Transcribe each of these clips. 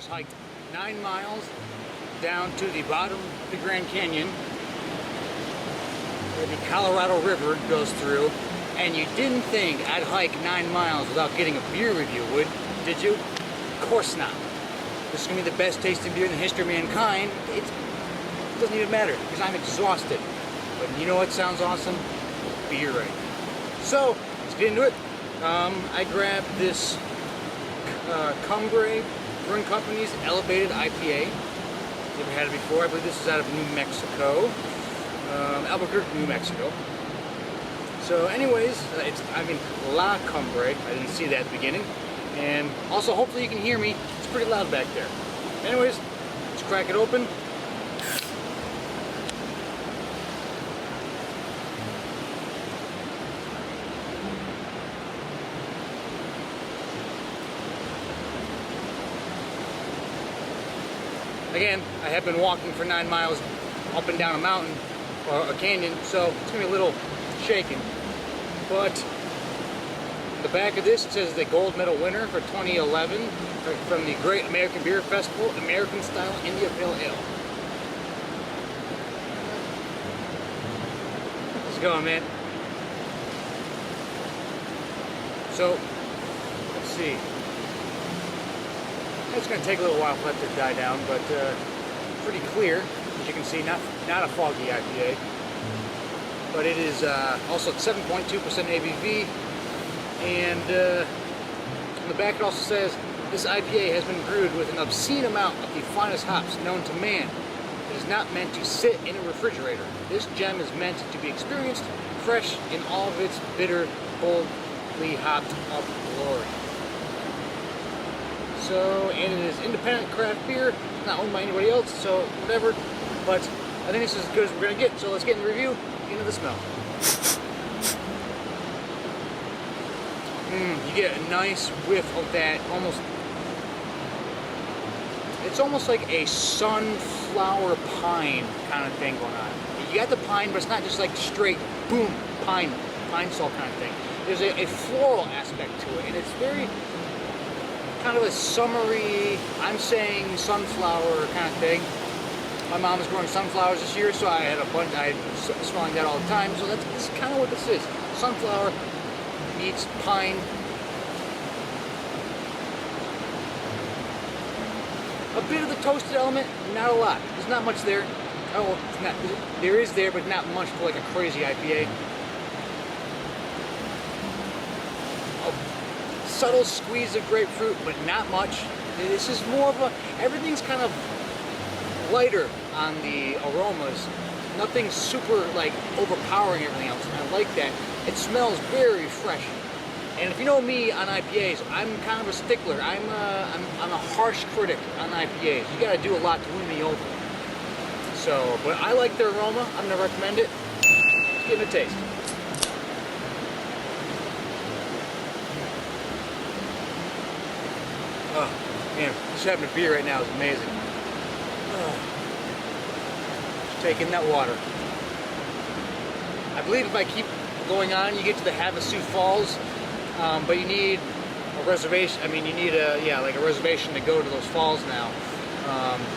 just hiked 9 miles down to the bottom of the Grand Canyon where the Colorado River goes through, and you didn't think I'd hike 9 miles without getting a beer review, did you? Of course not. This is going to be the best tasting beer in the history of mankind. It doesn't even matter because I'm exhausted. But you know what sounds awesome? Beer right. So, let's get into it. I grabbed this Cumbre Brewing Company's Elevated IPA. Never had it before. I believe this is out of New Mexico. Albuquerque, New Mexico. So anyways, La Cumbre. I didn't see that at the beginning. And also, hopefully you can hear me. It's pretty loud back there. Anyways, let's crack it open. Again, I have been walking for 9 miles up and down a mountain, or a canyon, so it's going to be a little shaking. But the back of this, it says the gold medal winner for 2011 from the Great American Beer Festival, American Style India Pale Ale. Let's go, man. So, let's see. It's going to take a little while for that to die down, but pretty clear, as you can see. Not a foggy IPA, but it is also at 7.2% ABV. And on the back it also says, this IPA has been brewed with an obscene amount of the finest hops known to man. It is not meant to sit in a refrigerator. This gem is meant to be experienced fresh in all of its bitter, boldly hopped up glory. So, and it is independent craft beer, not owned by anybody else, so whatever. But I think this is as good as we're going to get, so let's get in the review, into the smell. You get a nice whiff of that, it's almost like a sunflower pine kind of thing going on. You got the pine, but it's not just like straight, boom, pine salt kind of thing. There's a floral aspect to it, and it's very kind of a summery, I'm saying sunflower kind of thing. My mom is growing sunflowers this year, so I had smelling that all the time. So that's kind of what this is. Sunflower meets pine. A bit of the toasted element, not a lot. There's not much there. Oh, it's not. There is there, but not much for like a crazy IPA. Subtle squeeze of grapefruit, but not much. This is more of a, everything's kind of lighter on the aromas. Nothing super like overpowering everything else. And I like that. It smells very fresh. And if you know me on IPAs, I'm kind of a stickler. I'm a harsh critic on IPAs. You got to do a lot to win me over. So, but I like their aroma. I'm gonna recommend it. Let's give it a taste. Oh, man, just having a beer right now is amazing. Just taking that water. I believe if I keep going on, you get to the Havasu Falls, but you need a reservation. I mean, you need a reservation to go to those falls now.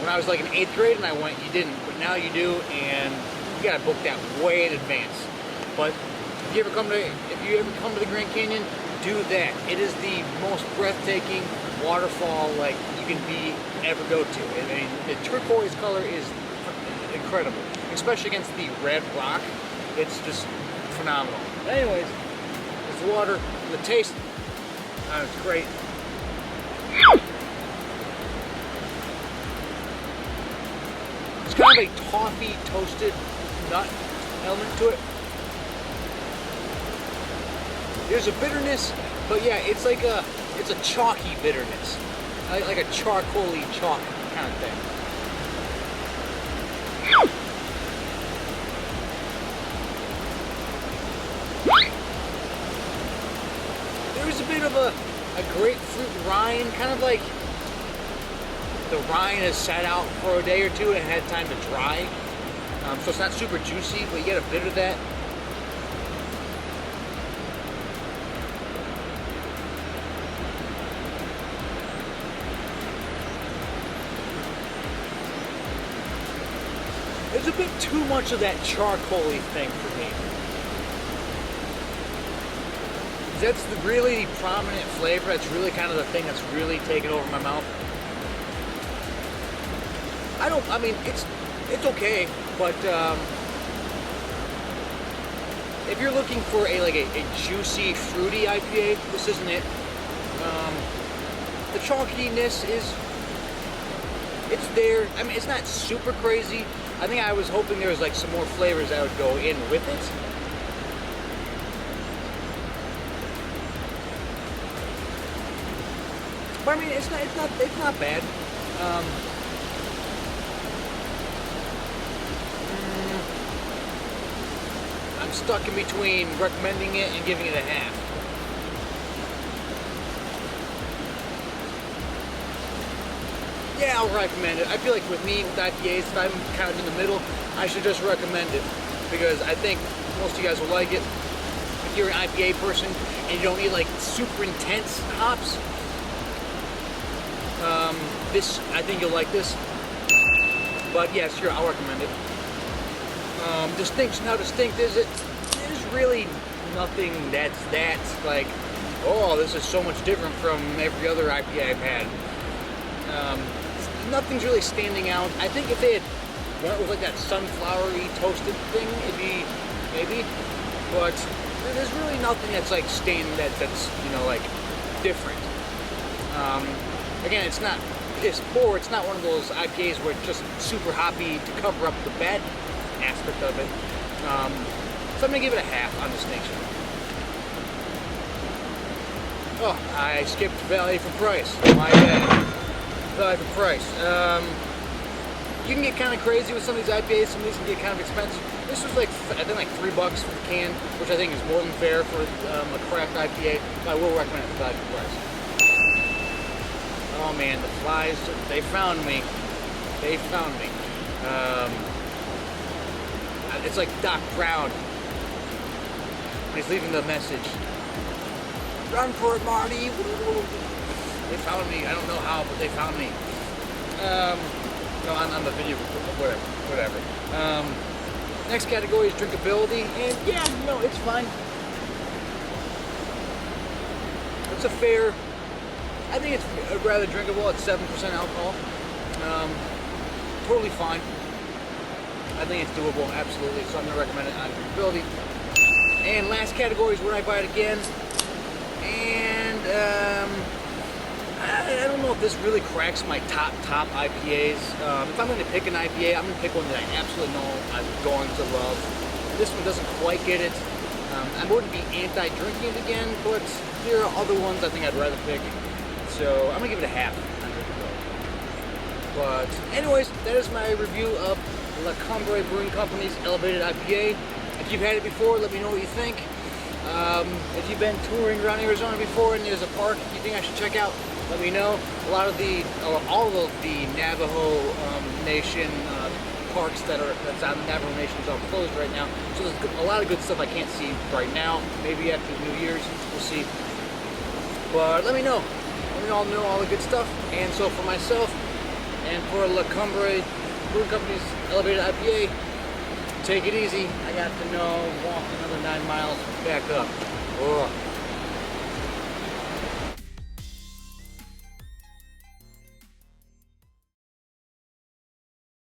When I was like in 8th grade and I went, you didn't, but now you do, and you gotta book that way in advance. But if you ever come to the Grand Canyon, do that. It is the most breathtaking waterfall like you can ever go to. I mean, the turquoise color is incredible, especially against the red rock. It's just phenomenal. But anyways, it's water. The taste, it's great. It's kind of a toffee toasted nut element to it. There's a bitterness, but yeah, it's a chalky bitterness, like a charcoaly chalk kind of thing. There's a bit of a grapefruit rind, kind of like the rind has sat out for a day or two and had time to dry. So it's not super juicy, but you get a bit of that. there's a bit too much of that charcoaly thing for me. That's the really prominent flavor. That's really kind of the thing that's really taken over my mouth. I mean, it's okay, but if you're looking for a juicy, fruity IPA, this isn't it. The chalkiness it's there. I mean, it's not super crazy. I think I was hoping there was like some more flavors that would go in with it. But I mean, it's not bad. I'm stuck in between recommending it and giving it a half. Yeah, I'll recommend it. I feel like with me, with IPAs, if I'm kind of in the middle, I should just recommend it. Because I think most of you guys will like it. If you're an IPA person and you don't need like super intense hops, I think you'll like this. But yeah, sure, I'll recommend it. Distinction, how distinct is it? There's really nothing that's like, oh, this is so much different from every other IPA I've had. Nothing's really standing out. I think if they had went with like that sunflowery toasted thing, it'd be maybe. But there's really nothing that's like that's you know, like different. Again, it's not one of those IPAs where it's just super hoppy to cover up the bad aspect of it. So I'm gonna give it a half on distinction. Oh, I skipped value for price. My bad. Value for price. You can get kind of crazy with some of these IPAs. Some of these can get kind of expensive. This was like, I think like $3 for the can, which I think is more than fair for a craft IPA. But I will recommend it for value for price. Oh man, the flies, they found me. They found me. It's like Doc Brown. He's leaving the message. Run for it, Marty. They found me. I don't know how, but they found me. No, on the video, whatever. Next category is drinkability, and yeah, no, it's fine. It's a fair. I think it's rather drinkable. It's 7% alcohol. Totally fine. I think it's doable, absolutely. So I'm gonna recommend it on drinkability. And last category is when I buy it again. And I don't know if this really cracks my top IPAs. If I'm gonna pick an IPA, I'm gonna pick one that I absolutely know I'm going to love. This one doesn't quite get it. I wouldn't be anti-drinking it again, but there are other ones I think I'd rather pick. So I'm gonna give it a half on drinkability. But anyways, that is my review of La Cumbre Brewing Company's Elevated IPA. If you've had it before, let me know what you think. If you've been touring around Arizona before and there's a park you think I should check out, let me know. All of the Navajo Nation parks that's on the Navajo Nation is all closed right now. So there's a lot of good stuff I can't see right now. Maybe after New Year's, we'll see. But let me know. Let me all know all the good stuff. And so for myself and for La Cumbre Brewing Company's Elevated IPA, take it easy. I got to walk another 9 miles back up. Ugh.